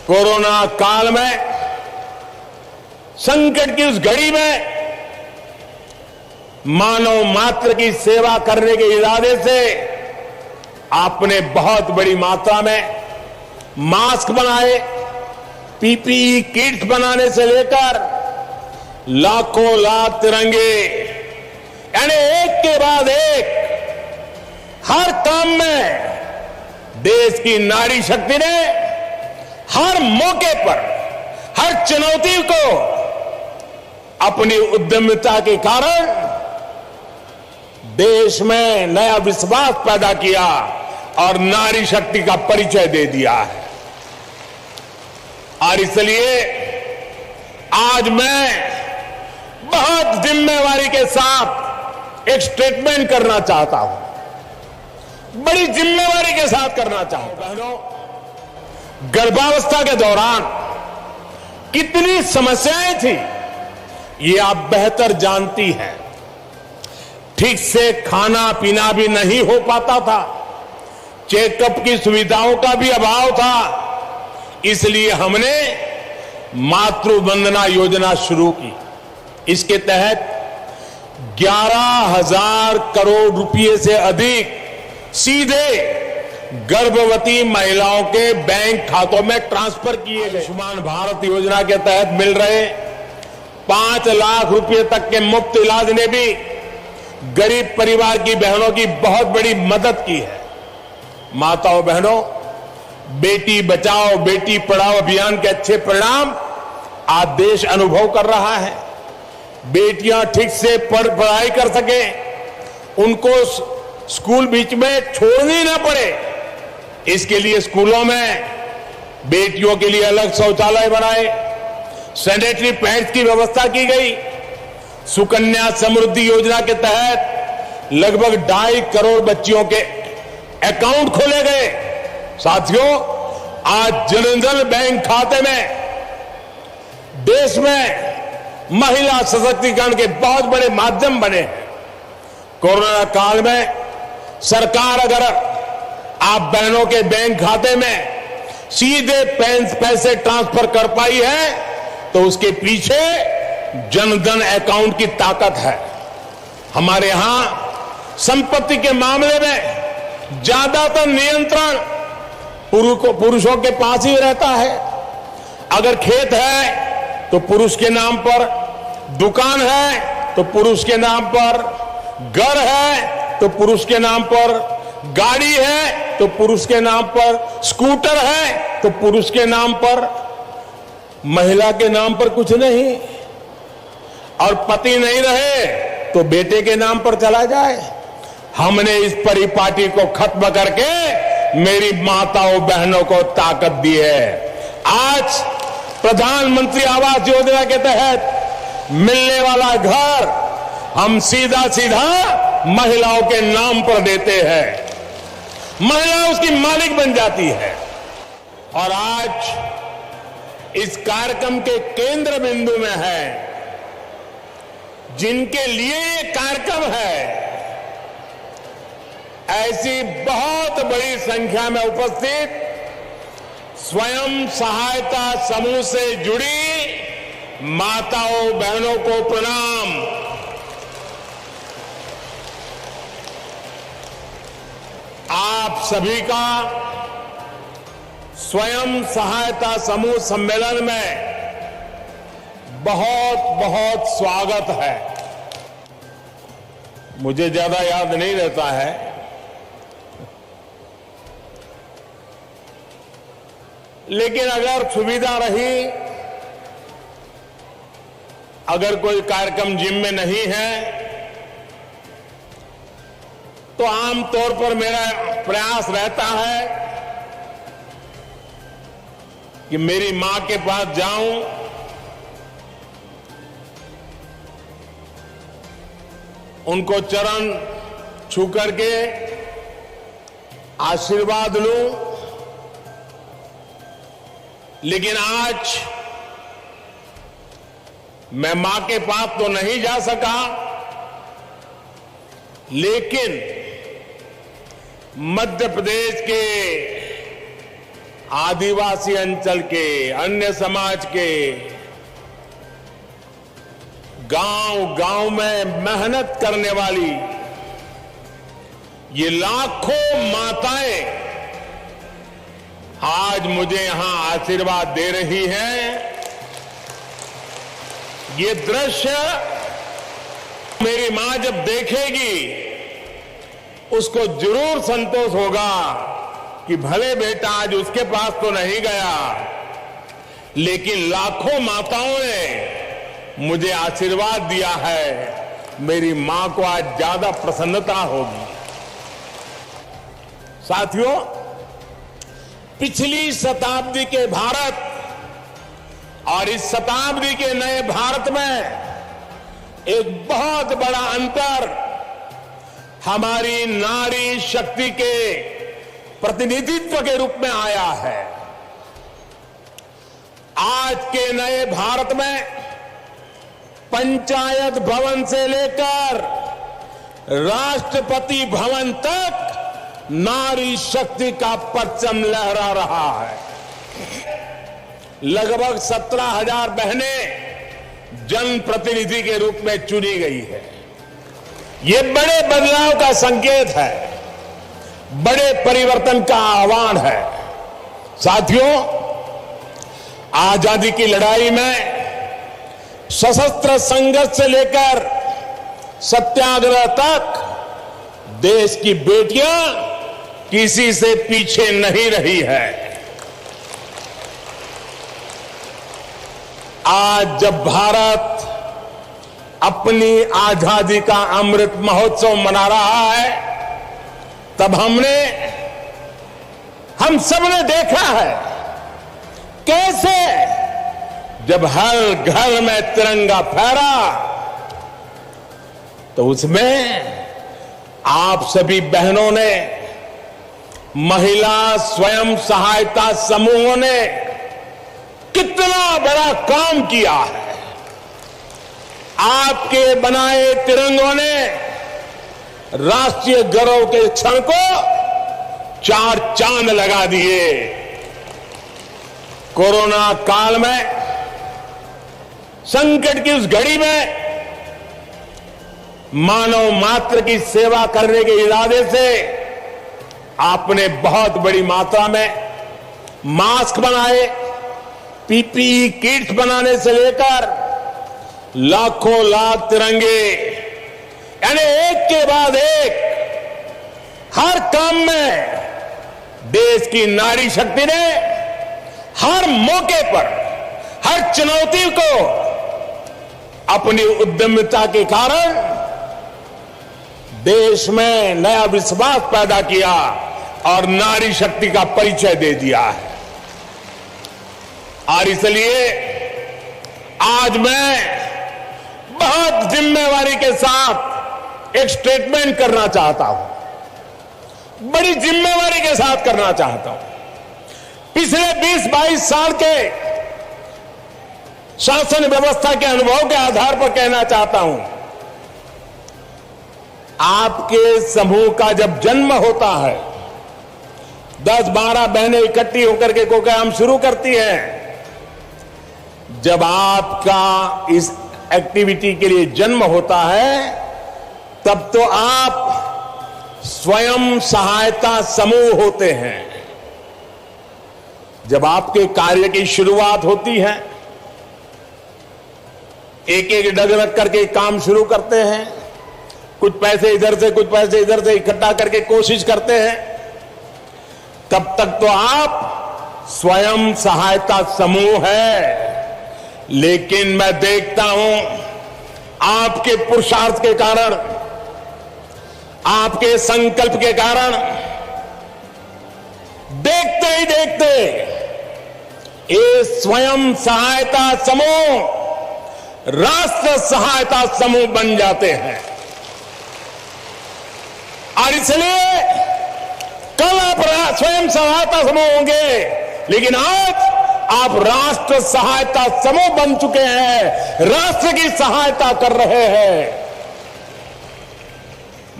Corona काल में, संकट की उस घड़ी में मानव मात्र की सेवा करने के इरादे से आपने बहुत बड़ी मात्रा में मास्क बनाए, पीपीई किट बनाने से लेकर लाखों लाख तिरंगे, यानी एक के बाद एक हर काम में देश की नारी शक्ति ने हर मौके पर, हर चुनौती को अपनी उद्यमिता के कारण देश में नया विश्वास पैदा किया और नारी शक्ति का परिचय दे दिया है। और इसलिए आज मैं बहुत जिम्मेवारी के साथ एक स्टेटमेंट करना चाहता हूं, बड़ी जिम्मेवारी के साथ करना चाहता हूं। बहनों, गर्भावस्था के दौरान कितनी समस्याएं थी ये आप बेहतर जानती हैं। ठीक से खाना पीना भी नहीं हो पाता था, चेकअप की सुविधाओं का भी अभाव था। इसलिए हमने मातृ वंदना योजना शुरू की। इसके तहत 11,000 करोड़ रुपए से अधिक सीधे गर्भवती महिलाओं के बैंक खातों में ट्रांसफर किए गए। आयुष्मान भारत योजना के तहत मिल रहे 5 लाख रुपए तक के मुफ्त इलाज ने भी गरीब परिवार की बहनों की बहुत बड़ी मदद की है। माताओं बहनों, बेटी बचाओ बेटी पढ़ाओ अभियान के अच्छे परिणाम आज देश अनुभव कर रहा है। बेटियां ठीक से पढ़ाई कर सके, उनको स्कूल बीच में छोड़नी ना पड़े, इसके लिए स्कूलों में बेटियों के लिए अलग शौचालय बनाए, सैनिटरी पैड्स की व्यवस्था की गई। सुकन्या समृद्धि योजना के तहत लगभग 2.5 करोड़ बच्चियों के अकाउंट खोले गए। साथियों, आज जनधन बैंक खाते में देश में महिला सशक्तिकरण के बहुत बड़े माध्यम बने हैं। कोरोना काल में सरकार अगर आप बहनों के बैंक खाते में सीधे पैसे ट्रांसफर कर पाई है तो उसके पीछे जनधन अकाउंट की ताकत है। हमारे यहां संपत्ति के मामले में ज्यादातर नियंत्रण पुरुषों के पास ही रहता है। अगर खेत है तो पुरुष के नाम पर, दुकान है तो पुरुष के नाम पर, घर है तो पुरुष के नाम पर, गाड़ी है तो पुरुष के नाम पर, स्कूटर है तो पुरुष के नाम पर, महिला के नाम पर कुछ नहीं। और पति नहीं रहे तो बेटे के नाम पर चला जाए। हमने इस परिपाटी को खत्म करके मेरी माताओं बहनों को ताकत दी है। आज प्रधानमंत्री आवास योजना के तहत मिलने वाला घर हम सीधा महिलाओं के नाम पर देते हैं, महिला उसकी मालिक बन जाती है। और आज इस कार्यक्रम के केंद्र बिंदु में है, जिनके लिए ये कार्यक्रम है, ऐसी बहुत बड़ी संख्या में उपस्थित स्वयं सहायता समूह से जुड़ी माताओं बहनों को प्रणाम। आप सभी का स्वयं सहायता समूह सम्मेलन में बहुत बहुत स्वागत है। मुझे ज्यादा याद नहीं रहता है, लेकिन अगर सुविधा रही, अगर कोई कार्यक्रम जिम में नहीं है तो आमतौर पर मेरा प्रयास रहता है कि मेरी मां के पास जाऊं, उनको चरण छू करके आशीर्वाद लूं। लेकिन आज मैं मां के पास तो नहीं जा सका, लेकिन मध्य प्रदेश के आदिवासी अंचल के, अन्य समाज के, गांव-गांव में मेहनत करने वाली ये लाखों माताएं आज मुझे यहां आशीर्वाद दे रही हैं। ये दृश्य मेरी मां जब देखेगी उसको जरूर संतोष होगा कि भले बेटा आज उसके पास तो नहीं गया, लेकिन लाखों माताओं ने मुझे आशीर्वाद दिया है। मेरी मां को आज ज्यादा प्रसन्नता होगी। साथियों, पिछली शताब्दी के भारत और इस शताब्दी के नए भारत में एक बहुत बड़ा अंतर हमारी नारी शक्ति के प्रतिनिधित्व के रूप में आया है। आज के नए भारत में पंचायत भवन से लेकर राष्ट्रपति भवन तक नारी शक्ति का परचम लहरा रहा है। लगभग 17,000 बहनें जनप्रतिनिधि के रूप में चुनी गई है। ये बड़े बदलाव का संकेत है, बड़े परिवर्तन का आह्वान है। साथियों, आजादी की लड़ाई में सशस्त्र संघर्ष से लेकर सत्याग्रह तक देश की बेटियां किसी से पीछे नहीं रही है। आज जब भारत अपनी आजादी का अमृत महोत्सव मना रहा है, तब हम सबने देखा है कैसे जब हर घर में तिरंगा फहरा तो उसमें आप सभी बहनों ने, महिला स्वयं सहायता समूहों ने कितना बड़ा काम किया है। आपके बनाए तिरंगों ने राष्ट्रीय गौरव के क्षण को 4 चांद लगा दिए। कोरोना काल में, संकट की उस घड़ी में मानव मात्र की सेवा करने के इरादे से आपने बहुत बड़ी मात्रा में मास्क बनाए, पीपीई किट्स बनाने से लेकर लाखों लाख तिरंगे, यानी एक के बाद एक हर काम में देश की नारी शक्ति ने हर मौके पर, हर चुनौती को अपनी उद्यमिता के कारण देश में नया विश्वास पैदा किया और नारी शक्ति का परिचय दे दिया है। और इसलिए आज मैं बहुत जिम्मेवारी के साथ एक स्टेटमेंट करना चाहता हूं, बड़ी जिम्मेवारी के साथ करना चाहता हूं। पिछले 20-22 साल के शासन व्यवस्था के अनुभव के आधार पर कहना चाहता हूं, आपके समूह का जब जन्म होता है, 10-12 बहनें इकट्ठी होकर के कोई काम शुरू करती हैं। जब आपका इस एक्टिविटी के लिए जन्म होता है, तब तो आप स्वयं सहायता समूह होते हैं। जब आपके कार्य की शुरुआत होती है, एक एक डग रख करके काम शुरू करते हैं, कुछ पैसे इधर से कुछ पैसे इधर से इकट्ठा करके कोशिश करते हैं, तब तक तो आप स्वयं सहायता समूह है। लेकिन मैं देखता हूं आपके पुरुषार्थ के कारण, आपके संकल्प के कारण, देखते ही देखते ये स्वयं सहायता समूह राष्ट्र सहायता समूह बन जाते हैं। और इसलिए कल आप स्वयं सहायता समूह होंगे, लेकिन आज आप राष्ट्र सहायता समूह बन चुके हैं, राष्ट्र की सहायता कर रहे हैं।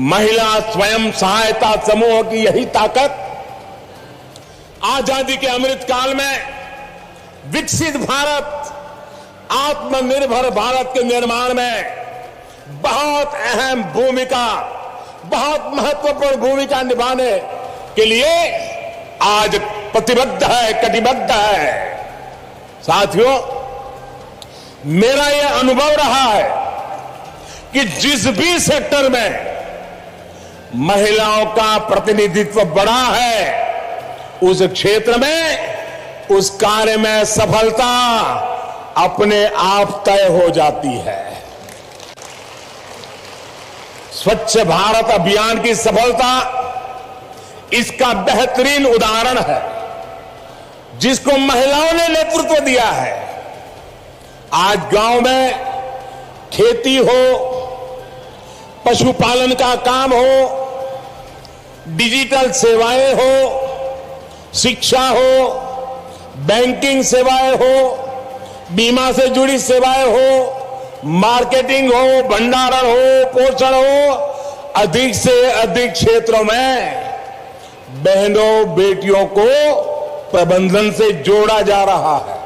महिला स्वयं सहायता समूह की यही ताकत आजादी के अमृत काल में विकसित भारत, आत्मनिर्भर भारत के निर्माण में बहुत अहम भूमिका, बहुत महत्वपूर्ण भूमिका निभाने के लिए आज प्रतिबद्ध है, कटिबद्ध है। साथियों, मेरा यह अनुभव रहा है कि जिस भी सेक्टर में महिलाओं का प्रतिनिधित्व बढ़ा है, उस क्षेत्र में, उस कार्य में सफलता अपने आप तय हो जाती है। स्वच्छ भारत अभियान की सफलता इसका बेहतरीन उदाहरण है, जिसको महिलाओं ने नेतृत्व दिया है। आज गांव में खेती हो, पशुपालन का काम हो, डिजिटल सेवाएं हो, शिक्षा हो, बैंकिंग सेवाएं हो, बीमा से जुड़ी सेवाएं हो, मार्केटिंग हो, भंडारण हो, पोषण हो, अधिक से अधिक क्षेत्रों में बहनों बेटियों को प्रबंधन से जोड़ा जा रहा है।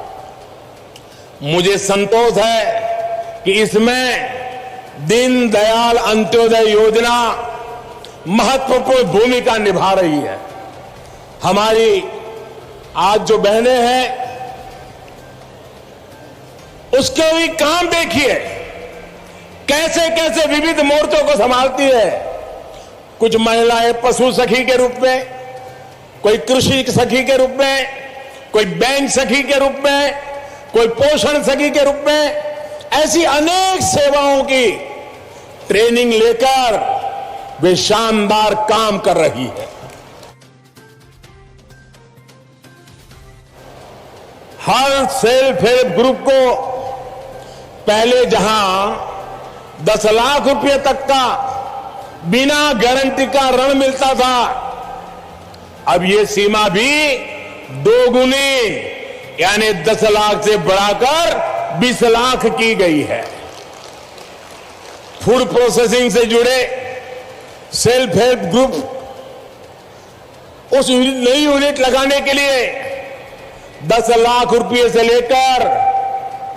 मुझे संतोष है कि इसमें दीनदयाल अंत्योदय योजना महत्वपूर्ण भूमिका निभा रही है। हमारी आज जो बहनें हैं, उसके भी काम देखिए, कैसे कैसे विविध मोर्चों को संभालती है। कुछ महिलाएं पशु सखी के रूप में, कोई कृषि सखी के रूप में, कोई बैंक सखी के रूप में, कोई पोषण सखी के रूप में, ऐसी अनेक सेवाओं की ट्रेनिंग लेकर वे शानदार काम कर रही है। हर सेल्फ हेल्प ग्रुप को पहले जहां 10 लाख रुपए तक का बिना गारंटी का ऋण मिलता था, अब ये सीमा भी 2 गुनी यानी 10 लाख से बढ़ाकर 20 लाख की गई है। फूड प्रोसेसिंग से जुड़े सेल्फ हेल्प ग्रुप उस नई यूनिट लगाने के लिए 10 लाख रुपए से लेकर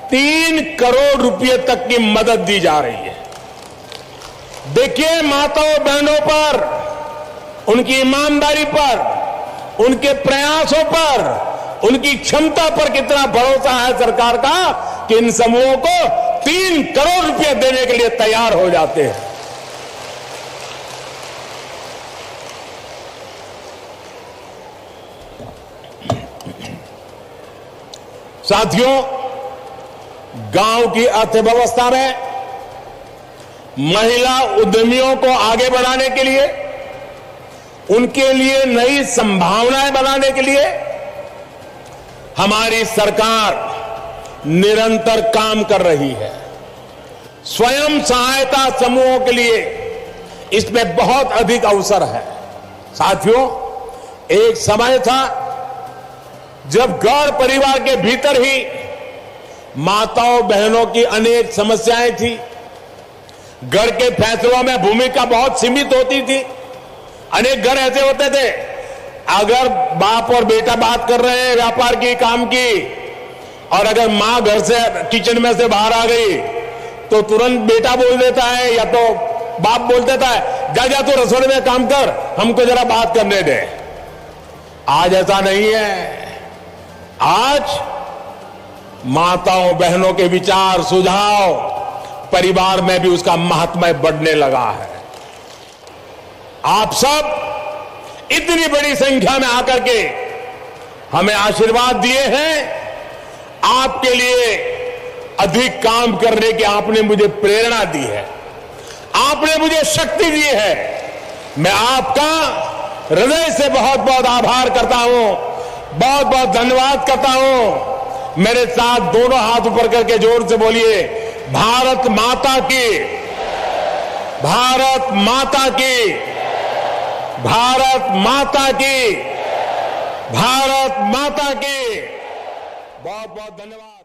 3 करोड़ रुपए तक की मदद दी जा रही है। देखिए माताओं बहनों पर, उनकी ईमानदारी पर, उनके प्रयासों पर, उनकी क्षमता पर कितना भरोसा है सरकार का कि इन समूहों को 3 करोड़ रुपए देने के लिए तैयार हो जाते हैं। साथियों, गांव की अर्थव्यवस्था में महिला उद्यमियों को आगे बढ़ाने के लिए, उनके लिए नई संभावनाएं बनाने के लिए हमारी सरकार निरंतर काम कर रही है। स्वयं सहायता समूहों के लिए इसमें बहुत अधिक अवसर है। साथियों, एक समय था जब घर परिवार के भीतर ही माताओं बहनों की अनेक समस्याएं थी। घर के फैसलों में भूमिका बहुत सीमित होती थी। अनेक घर ऐसे होते थे, अगर बाप और बेटा बात कर रहे हैं व्यापार की, काम की, और अगर मां घर से किचन में से बाहर आ गई तो तुरंत बेटा बोल देता है या तो बाप बोल देता है, जा जा तू रसोई में काम कर, हमको जरा बात करने दे। आज ऐसा नहीं है। आज माताओं बहनों के विचार सुझाव परिवार में भी उसका महात्म्य बढ़ने लगा है। आप सब इतनी बड़ी संख्या में आकर के हमें आशीर्वाद दिए हैं। आपके लिए अधिक काम करने की आपने मुझे प्रेरणा दी है, आपने मुझे शक्ति दी है। मैं आपका हृदय से बहुत बहुत आभार करता हूं, बहुत बहुत धन्यवाद करता हूं। मेरे साथ दोनों हाथ ऊपर करके जोर से बोलिए, भारत माता की, भारत माता की, भारत माता की, भारत माता की। बहुत बहुत धन्यवाद।